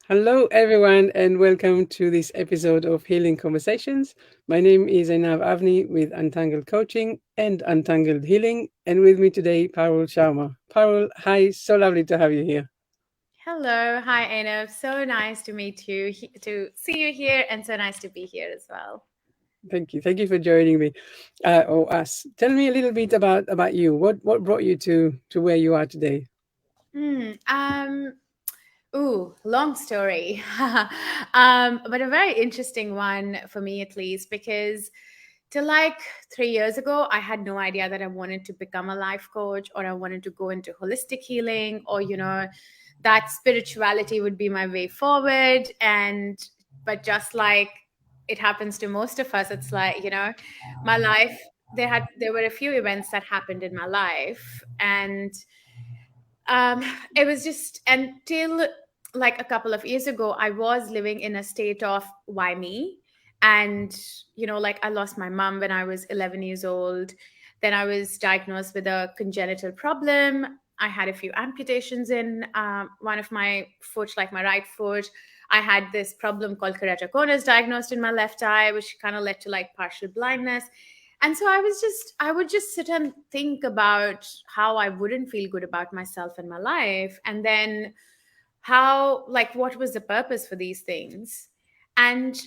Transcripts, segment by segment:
Hello, everyone, and welcome to this episode of Healing Conversations. My name is Einav Avni with Untangled Coaching and Untangled Healing, and with me today, Parul Sharma. Parul, hi, so lovely to have you here. Hello, hi Einav. So nice to meet you, to see you here, and so nice to be here as well. Thank you for joining me, or us. Tell me a little bit about you. What brought you to where you are today? Hmm. Long story, but a very interesting one for me at least because till like 3 years ago, I had no idea that I wanted to become a life coach or I wanted to go into holistic healing or that spirituality would be my way forward. But just like it happens to most of us, it's like my life. There were a few events that happened in my life, and um, it was just until like a couple of years ago, I was living in a state of why me? And, like I lost my mom when I was 11 years old. Then I was diagnosed with a congenital problem. I had a few amputations in one of my foot, like my right foot. I had this problem called keratoconus diagnosed in my left eye, which kind of led to like partial blindness. And so I would just sit and think about how I wouldn't feel good about myself and my life, and then how, like, what was the purpose for these things. And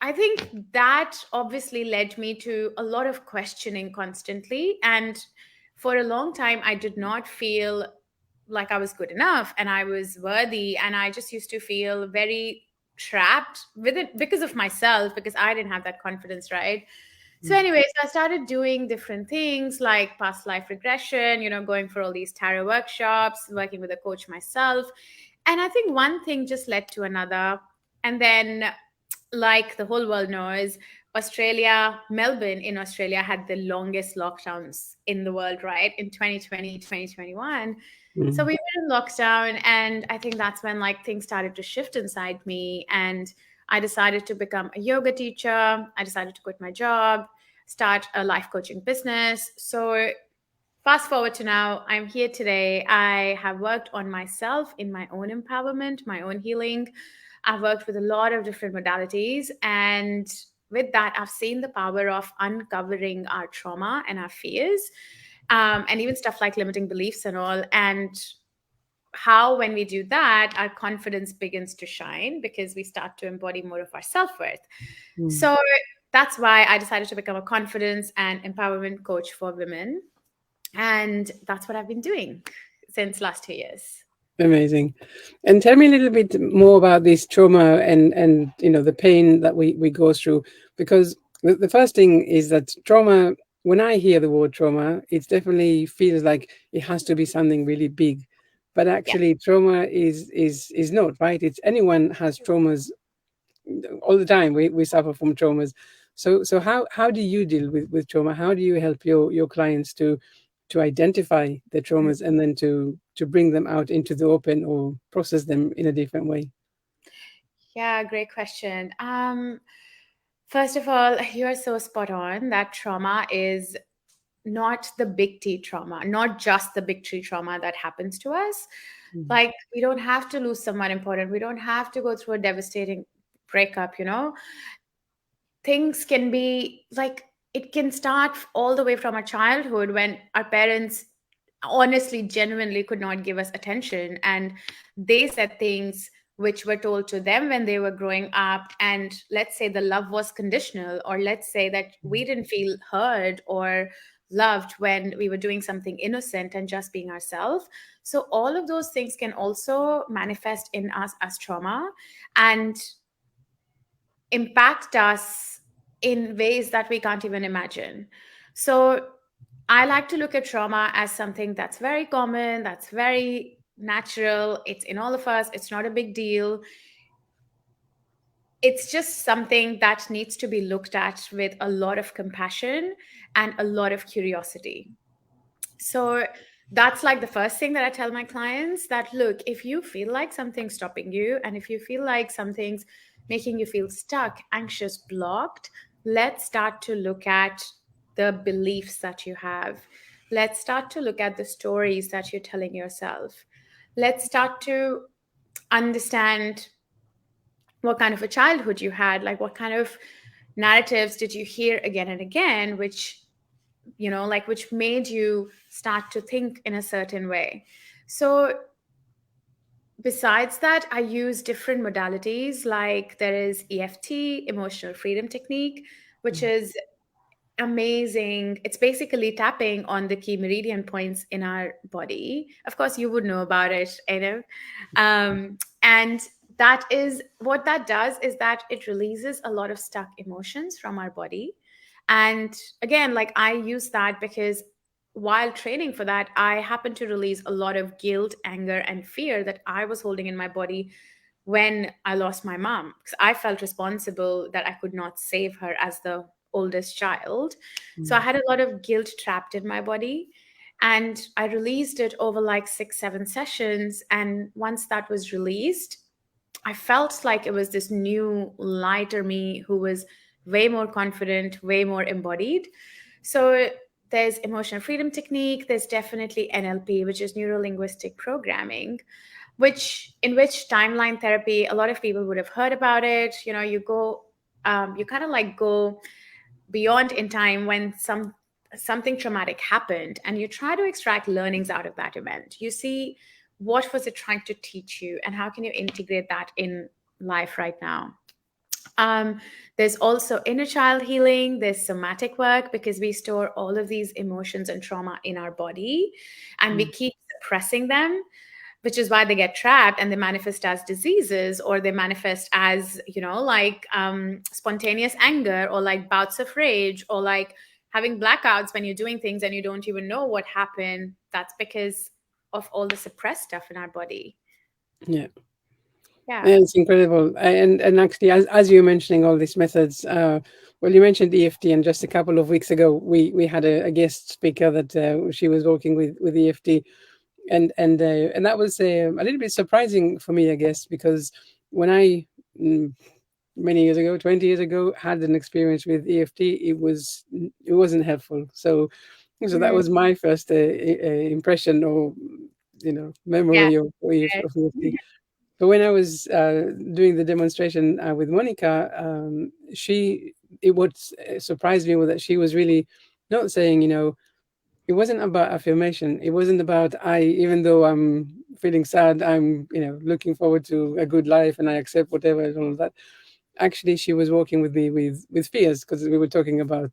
I think that obviously led me to a lot of questioning constantly. And for a long time I did not feel like I was good enough and I was worthy, and I just used to feel very trapped with it because of myself, because I didn't have that confidence, right? So, Mm. anyways, I started doing different things like past life regression, going for all these tarot workshops, working with a coach myself. And I think one thing just led to another. And then, like the whole world knows, Melbourne in Australia had the longest lockdowns in the world, right? In 2020, 2021. So Mm. we were in lockdown, and I think that's when like things started to shift inside me. And I decided to become a yoga teacher. I decided to quit my job, start a life coaching business. So fast forward to now, I'm here today. I have worked on myself in my own empowerment, my own healing. I've worked with a lot of different modalities. And with that, I've seen the power of uncovering our trauma and our fears, and even stuff like limiting beliefs and all. And how, when we do that, our confidence begins to shine because we start to embody more of our self worth. Mm. So that's why I decided to become a confidence and empowerment coach for women. And that's what I've been doing since last 2 years. Amazing. And tell me a little bit more about this trauma and the pain that we go through, because the first thing is that trauma, when I hear the word trauma, it definitely feels like it has to be something really big. But Yeah. actually trauma is not, right? It's anyone has traumas all the time. We suffer from traumas. So how do you deal with trauma? How do you help your clients to identify the traumas and then to bring them out into the open or process them in a different way? Yeah, great question. First of all, you are so spot on that trauma is not the big T trauma, not just the big T trauma that happens to us. Mm. Like, we don't have to lose someone important. We don't have to go through a devastating breakup. Things can be like, it can start all the way from our childhood when our parents honestly, genuinely could not give us attention. And they said things which were told to them when they were growing up. And let's say the love was conditional, or let's say that we didn't feel heard or loved when we were doing something innocent and just being ourselves. So all of those things can also manifest in us as trauma and impact us in ways that we can't even imagine. So I like to look at trauma as something that's very common, that's very natural. It's in all of us, it's not a big deal. It's just something that needs to be looked at with a lot of compassion and a lot of curiosity. So that's like the first thing that I tell my clients, that look, if you feel like something's stopping you and if you feel like something's making you feel stuck, anxious, blocked, let's start to look at the beliefs that you have. Let's start to look at the stories that you're telling yourself. Let's start to understand. what kind of a childhood you had, like what kind of narratives did you hear again and again, which, like which made you start to think in a certain way. So besides that, I use different modalities. Like there is EFT, emotional freedom technique, which is amazing. It's basically tapping on the key meridian points in our body. Of course, you would know about it, Einav. And that is what that does, is that it releases a lot of stuck emotions from our body. And again, like I use that because while training for that, I happened to release a lot of guilt, anger, and fear that I was holding in my body when I lost my mom, because I felt responsible that I could not save her as the oldest child. So I Mm. had a lot of guilt trapped in my body. And I released it over like 6, 7 sessions. And once that was released, I felt like it was this new, lighter me who was way more confident, way more embodied. So there's emotional freedom technique, there's definitely NLP, which is neuro linguistic programming, which in which timeline therapy, a lot of people would have heard about it. You go, you kind of like go beyond in time when something traumatic happened, and you try to extract learnings out of that event. You see what was it trying to teach you, and how can you integrate that in life right now. um, there's also inner child healing, there's somatic work, because we store all of these emotions and trauma in our body and we Mm. keep suppressing them, which is why they get trapped and they manifest as diseases, or they manifest as, like spontaneous anger, or like bouts of rage, or like having blackouts when you're doing things and you don't even know what happened. That's because of all the suppressed stuff in our body. Yeah. Yeah. Yeah, it's incredible. And actually, as you were mentioning all these methods, well, you mentioned EFT, and just a couple of weeks ago, we had a guest speaker that she was working with EFT, and that was a little bit surprising for me, I guess, because when I mm, many years ago, 20 years ago, had an experience with EFT, it wasn't helpful. So that Mhm. was my first impression, or Yeah. memory of EFT. But when I was doing the demonstration with Monica, what surprised me was that she was really not saying, it wasn't about affirmation. It wasn't about even though I'm feeling sad, I'm, looking forward to a good life and I accept whatever and all of that. Actually, she was working with me with fears, because we were talking about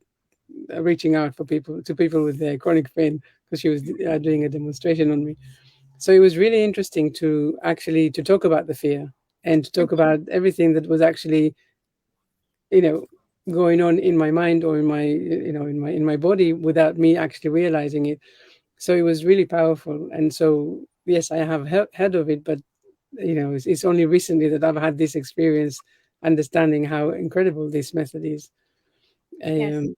reaching out for people with chronic pain, because she was doing a demonstration on me. So it was really interesting to talk about the fear, and to talk about everything that was actually, you know, going on in my mind, or in my, in my body, without me actually realizing it. So it was really powerful. And so, yes, I have heard of it, but it's only recently that I've had this experience, understanding how incredible this method is. Yes. Um,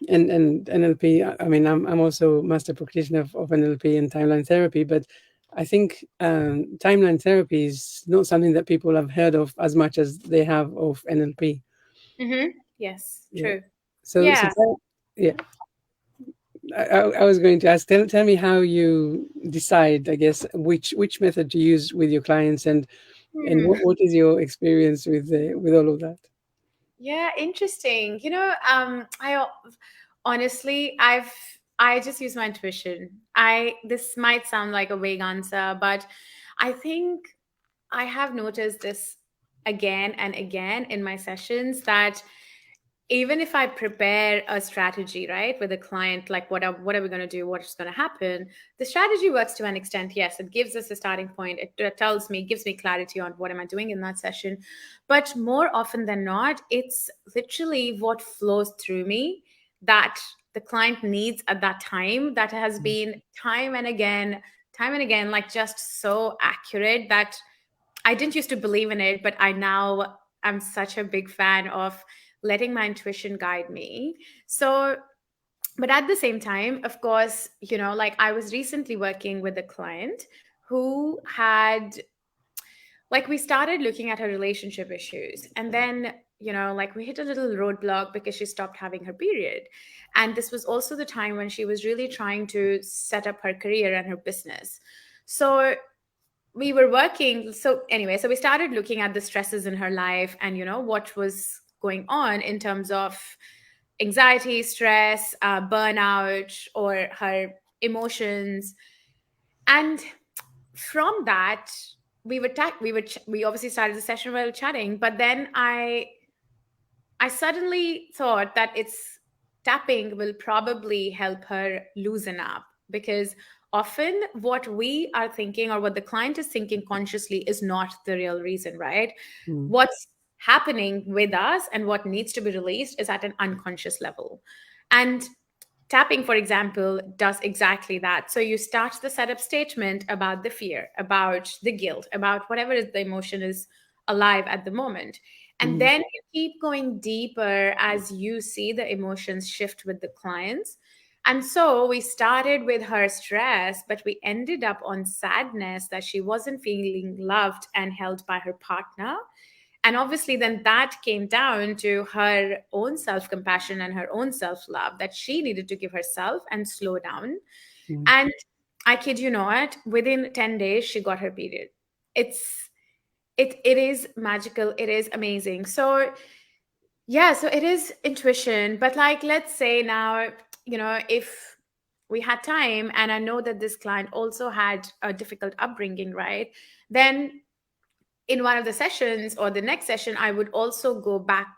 and NLP. I mean, I'm also master practitioner of NLP and timeline therapy, but I think timeline therapy is not something that people have heard of as much as they have of NLP. Yes, Yeah. true. So Yeah. yeah, I was going to ask. Tell me how you decide, I guess, which method to use with your clients, and Hmm. what is your experience with all of that? Yeah, interesting. Honestly, I just use my intuition. I This might sound like a vague answer, but I think I have noticed this again and again in my sessions, that even if I prepare a strategy, right, with a client, like what are we going to do, what's going to happen, the strategy works to an extent. Yes, it gives us a starting point. It tells me, gives me clarity on what am I doing in that session. But more often than not, it's literally what flows through me that the client needs at that time, that has been time and again, like just so accurate that I didn't used to believe in it, but I now am such a big fan of letting my intuition guide me. So, but at the same time, of course, like I was recently working with a client who had, like, we started looking at her relationship issues, and then, like we hit a little roadblock because she stopped having her period. And this was also the time when she was really trying to set up her career and her business. So we were working. So anyway, so we started looking at the stresses in her life, and what was going on in terms of anxiety, stress, burnout, or her emotions. And from that, we obviously started the session while chatting, but then I suddenly thought that it's tapping will probably help her loosen up, because often what we are thinking or what the client is thinking consciously is not the real reason, right? Mm, What's happening with us and what needs to be released is at an unconscious level. And tapping, for example, does exactly that. So you start the setup statement about the fear, about the guilt, about whatever is the emotion is alive at the moment. And mm, then you keep going deeper as you see the emotions shift with the clients. And so we started with her stress, but we ended up on sadness that she wasn't feeling loved and held by her partner. And obviously, then that came down to her own self compassion and her own self love, that she needed to give herself and slow down. mm, And I kid you not, within 10 days, she got her period. It's it is magical, it is amazing. So yeah, so it is intuition. But like, let's say now, if we had time, and I know that this client also had a difficult upbringing, right? Then in one of the sessions or the next session, I would also go back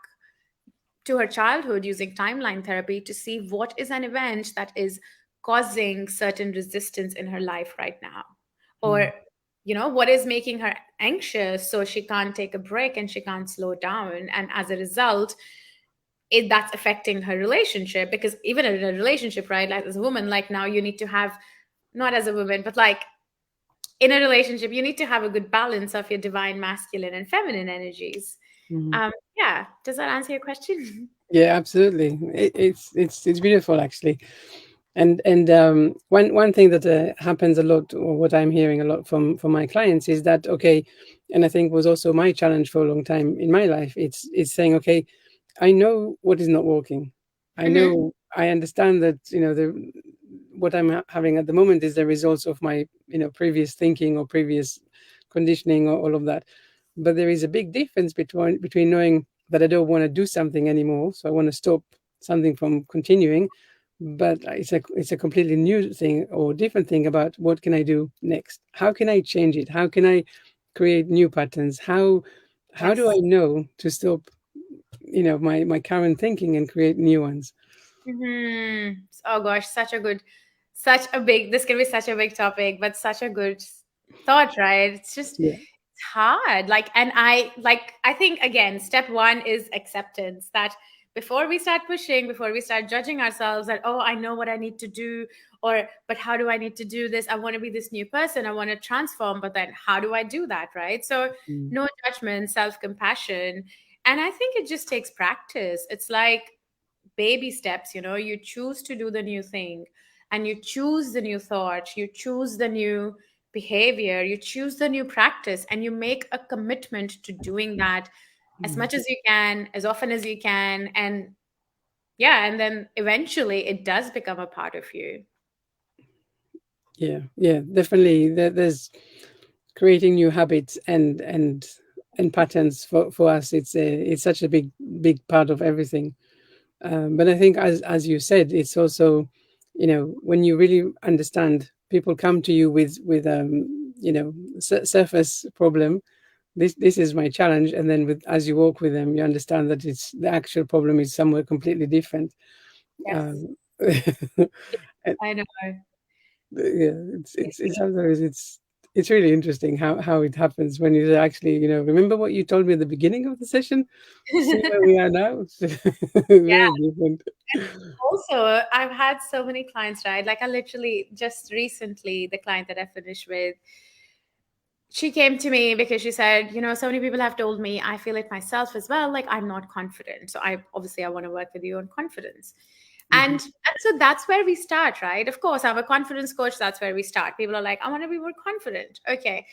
to her childhood using timeline therapy to see what is an event that is causing certain resistance in her life right now. mm, Or, what is making her anxious so she can't take a break and she can't slow down. And as a result, that's affecting her relationship, because even in a relationship, right, like as a woman, like now you need to have, not as a woman, but like in a relationship, you need to have a good balance of your divine masculine and feminine energies. mm. Yeah, does that answer your question? Yeah, absolutely. It's beautiful actually. And one thing that happens a lot, or what I'm hearing a lot from my clients, is that okay, and I think was also my challenge for a long time in my life. It's saying okay, I know what is not working. I Hmm. know, I understand that the what I'm having at the moment is the results of my previous thinking or previous conditioning or all of that. But there is a big difference between knowing that I don't want to do something anymore, so I want to stop something from continuing, but it's a completely new thing or different thing about what can I do next? How can I change it? How can I create new patterns? How do I Yes. know to stop my current thinking and create new ones? Oh gosh, such a big, this can be such a big topic, but such a good thought, right? Yeah. It's hard. Like, and I think again, step one is acceptance, that before we start pushing, before we start judging ourselves that, oh, I know what I need to do, or, but how do I need to do this? I want to be this new person. I want to transform, but then how do I do that? Right. So, Mm, no judgment, self compassion. And I think it just takes practice. It's like, baby steps, you choose to do the new thing, and you choose the new thought, you choose the new behavior, you choose the new practice, and you make a commitment to doing that as mm. much as you can, as often as you can. And yeah, and then eventually it does become a part of you. Yeah, yeah, definitely. There's creating new habits and patterns for us. It's such a big part of everything. But I think, as you said, it's also, when you really understand, people come to you with surface problem. This is my challenge, and then as you walk with them, you understand that it's the actual problem is somewhere completely different. Yes, Um, I know. yeah, it's sometimes it's really interesting how it happens when you actually remember what you told me at the beginning of the session. See where we are now. Very different. Also, I've had so many clients, right? Like, I literally just recently, the client that I finished with, she came to me because she said, so many people have told me, I feel it myself as well, like I'm not confident. So I want to work with you on confidence. Mhm, And so that's where we start, right? Of course, I'm a confidence coach. That's where we start. People are like, I want to be more confident. Okay.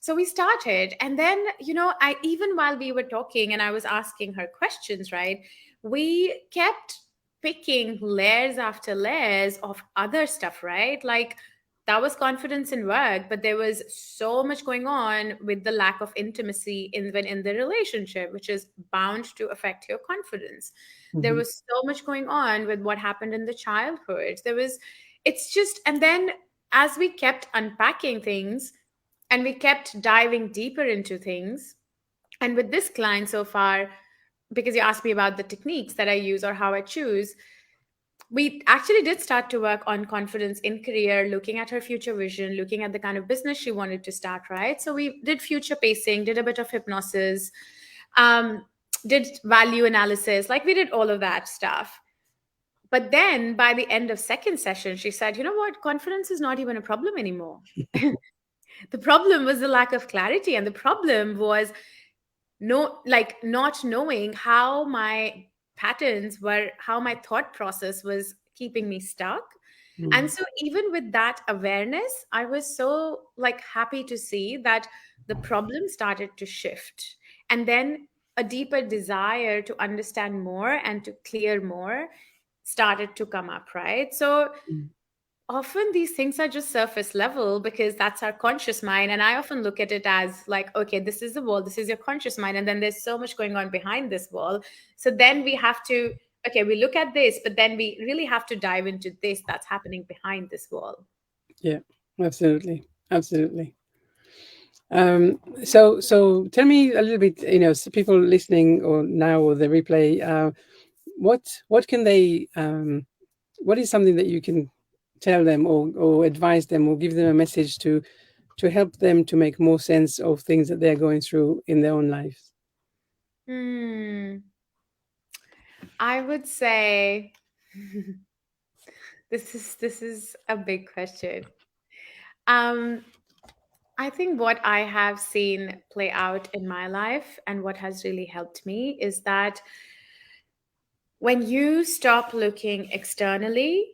So we started. And then, I, even while we were talking and I was asking her questions, right? We kept picking layers after layers of other stuff, right? Like, that was confidence in work, but there was so much going on with the lack of intimacy in the relationship, which is bound to affect your confidence. There Hmm. was so much going on with what happened in the childhood. It's just, and then as we kept unpacking things and we kept diving deeper into things, and with this client so far, because you asked me about the techniques that I use or how I choose, we actually did start to work on confidence in career, looking at her future vision, looking at the kind of business she wanted to start, right? So we did future pacing, did a bit of hypnosis, um, did value analysis, like we did all of that stuff. But then by the end of second session, she said, you know what, confidence is not even a problem anymore. The problem was the lack of clarity, and the problem was like not knowing how my patterns were, how my thought process was keeping me stuck. And Mm. so even with that awareness, I was so like happy to see that the problem started to shift, and then a deeper desire to understand more and to clear more started to come up, right? So Mm. often these things are just surface level because that's our conscious mind, and I often look at it as like, okay, this is the wall, this is your conscious mind, and then there's so much going on behind this wall. So then we have to, okay, we look at this, but then we really have to dive into this that's happening behind this wall. Yeah, absolutely, absolutely. So tell me a little bit, people listening or now or the replay, what can they, what is something that you can tell them or advise them or give them a message to help them to make more sense of things that they're going through in their own lives? Hmm, I would say this is a big question. um I think what I have seen play out in my life and what has really helped me is that when you stop looking externally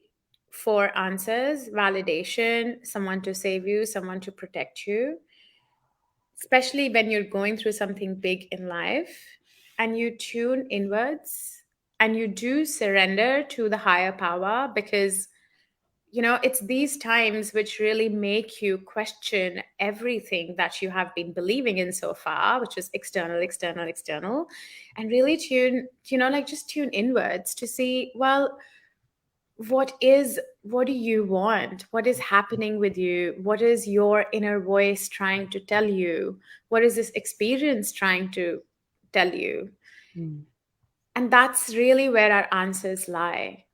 for answers, validation, someone to save you, someone to protect you, especially when you're going through something big in life, and you tune inwards and you do surrender to the higher power, because it's these times which really make you question everything that you have been believing in so far, which is external, external, external, and really tune, like just tune inwards to see, well, what do you want? What is happening with you? What is your inner voice trying to tell you? What is this experience trying to tell you? Mm. And that's really where our answers lie.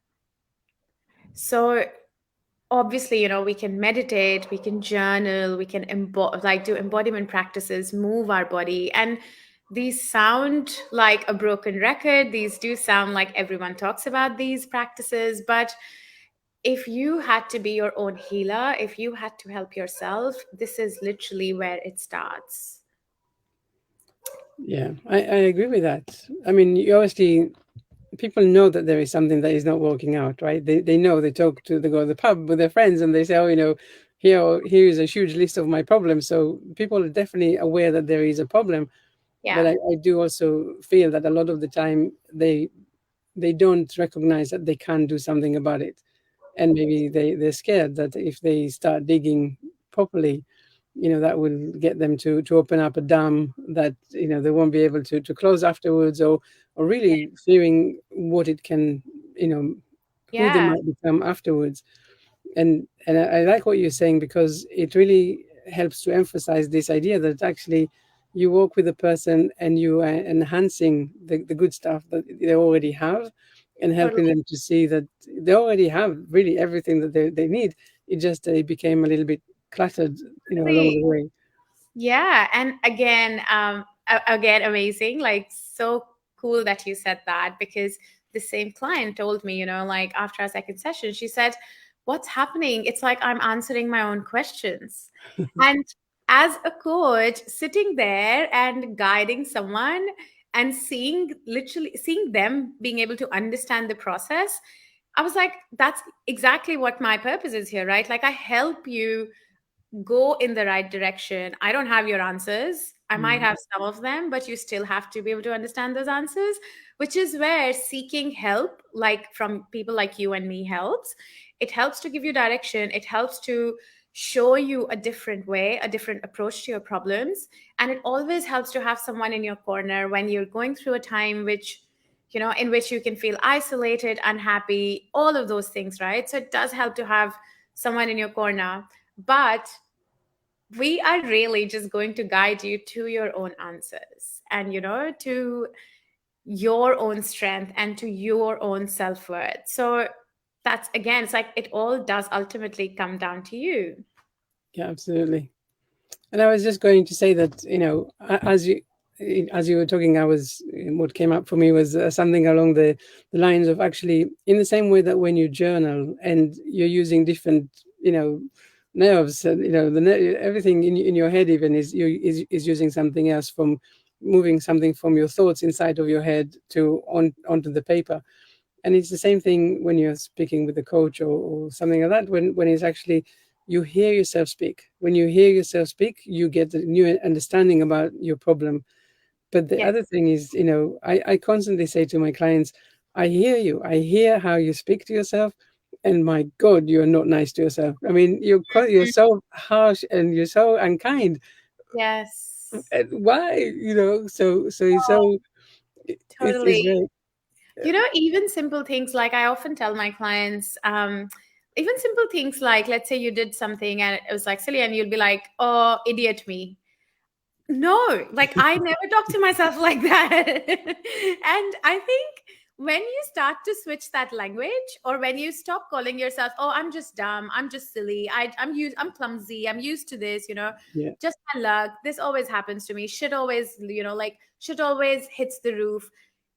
So obviously, we can meditate, we can journal, we can like do embodiment practices, move our body, and these sound like a broken record. These do sound like everyone talks about these practices, but if you had to be your own healer, if you had to help yourself, this is literally where it starts. Yeah, I agree with that. I mean, you obviously people know that there is something that is not working out, right? They know, they go to the pub with their friends and they say, oh, here is a huge list of my problems. So people are definitely aware that there is a problem. But Yeah, I do also feel that a lot of the time they don't recognize that they can do something about it. And maybe they're scared that if they start digging properly, that will get them to open up a dam that they won't be able to close afterwards, or really fearing what it can, you know who they yeah, might become afterwards. And I like what you're saying, because it really helps to emphasize this idea that actually you work with a person and you are enhancing the good stuff that they already have, and helping totally. them to see that they already have really everything that they need. It just became a little bit cluttered, along Totally. the way. Yeah, and again, again, amazing. Like, so cool that you said that, because the same client told me, like after our second session, she said, "What's happening? It's like I'm answering my own questions." And as a coach, sitting there and guiding someone and literally seeing them being able to understand the process, I was like, that's exactly what my purpose is here, right? Like, I help you go in the right direction. I don't have your answers. I might Mm. have some of them, but you still have to be able to understand those answers, which is where seeking help, like from people like you and me, helps. It helps to give you direction. It helps to show you a different way, a different approach to your problems. And it always helps to have someone in your corner when you're going through a time which, in which you can feel isolated, unhappy, all of those things, right? So it does help to have someone in your corner. But we are really just going to guide you to your own answers and, to your own strength and to your own self-worth. So that's, again, it's like it all does ultimately come down to you. Yeah, absolutely. And I was just going to say that, as you were talking, what came up for me was something along the lines of, actually, in the same way that when you journal and you're using different, nerves, and everything in your head even is using something else, from moving something from your thoughts inside of your head to onto the paper. And it's the same thing when you're speaking with a coach, or something like that, when it's actually, you hear yourself speak. When you hear yourself speak, you get a new understanding about your problem. But the Yes. other thing is, I constantly say to my clients, I hear you, I hear how you speak to yourself, and my God, you're not nice to yourself. I mean, you're Mhm. so harsh and you're so unkind. Yes. And why? So it's Oh, so, it's totally. very, Even simple things like I often tell my clients, even simple things like, let's say you did something and it was like silly, and you'll be like, oh, idiot me. No, like I never talk to myself like that. And I think when you start to switch that language, or when you stop calling yourself, oh, I'm just dumb, I'm just silly, I'm clumsy, I'm used to this, yeah, just my luck. This always happens to me. Shit always, like shit always hits the roof.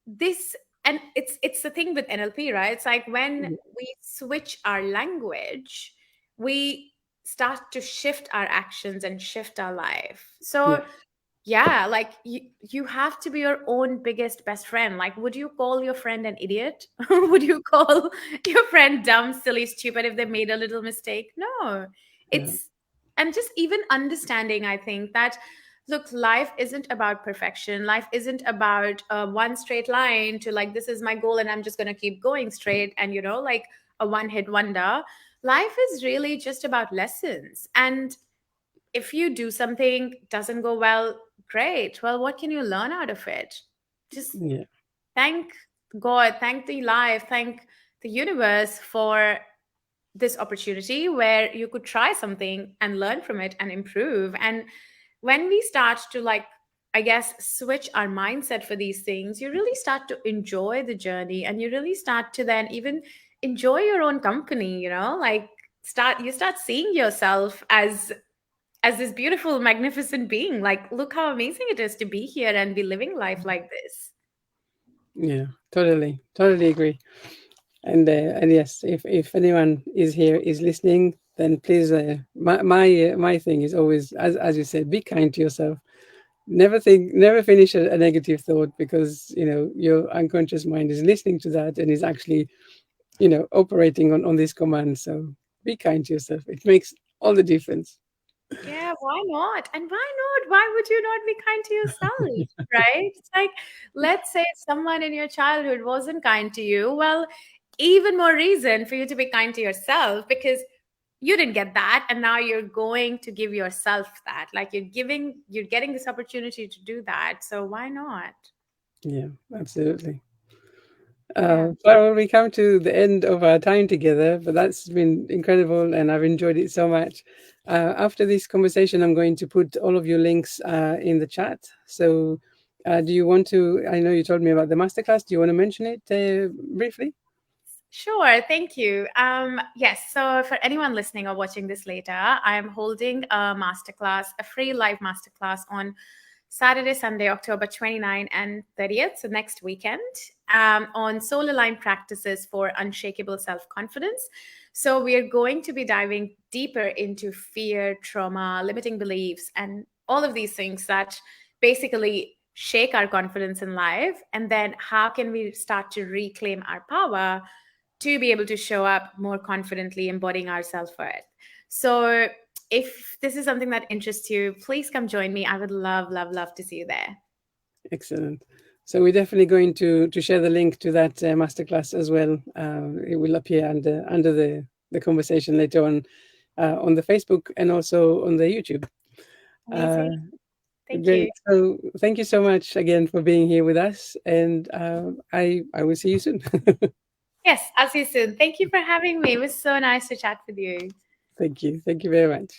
This, and it's the thing with NLP, right? It's like when we switch our language, we start to shift our actions and shift our life. yeah, So yeah, like you have to be your own biggest best friend. Like, would you call your friend an idiot? Would you call your friend dumb, silly, stupid if they made a little mistake? No. yeah, It's, and just even understanding, I think that, look, life isn't about perfection. Life isn't about one straight line to like, this is my goal and I'm just going to keep going straight and, like a one hit wonder. Life is really just about lessons. And if you do something doesn't go well, great, well, what can you learn out of it? Just yeah, thank God, thank the life, thank the universe for this opportunity where you could try something and learn from it and improve. And when we start to, like, I guess, switch our mindset for these things, you really start to enjoy the journey, and you really start to then even enjoy your own company, like start seeing yourself as this beautiful, magnificent being. Like, look how amazing it is to be here and be living life like this. yeah. Totally agree. And yes, if anyone is here is listening, then please, my thing is always, as you said, be kind to yourself. Never finish a negative thought, because your unconscious mind is listening to that and is actually, operating on this command. So be kind to yourself. It makes all the difference. Yeah, why not? And why not? Why would you not be kind to yourself? Right? It's like, let's say someone in your childhood wasn't kind to you. Well, even more reason for you to be kind to yourself, because you didn't get that. And now you're going to give yourself that. Like, you're getting this opportunity to do that. So why not? Yeah, absolutely. Yeah. Well, we come to the end of our time together, but that's been incredible and I've enjoyed it so much. After this conversation, I'm going to put all of your links in the chat. So, do you want to? I know you told me about the masterclass. Do you want to mention it briefly? Sure, thank you. Yes, so for anyone listening or watching this later, I'm holding a masterclass, a free live masterclass on Saturday, Sunday, October 29 and 30th, so next weekend, on soul aligned practices for unshakable self confidence. So, we are going to be diving deeper into fear, trauma, limiting beliefs, and all of these things that basically shake our confidence in life. And then, how can we start to reclaim our power to be able to show up more confidently, embodying our self worth? So, if this is something that interests you, please come join me. I would love, love, love to see you there. Excellent. So we're definitely going to share the link to that masterclass as well. It will appear under the conversation later on. on the Facebook and also on the YouTube. Uh, Amazing. Thank Great. you. So thank you so much again for being here with us, and I will see you soon. Yes, I'll see you soon. Thank you for having me. It was so nice to chat with you. Thank you. Thank you very much.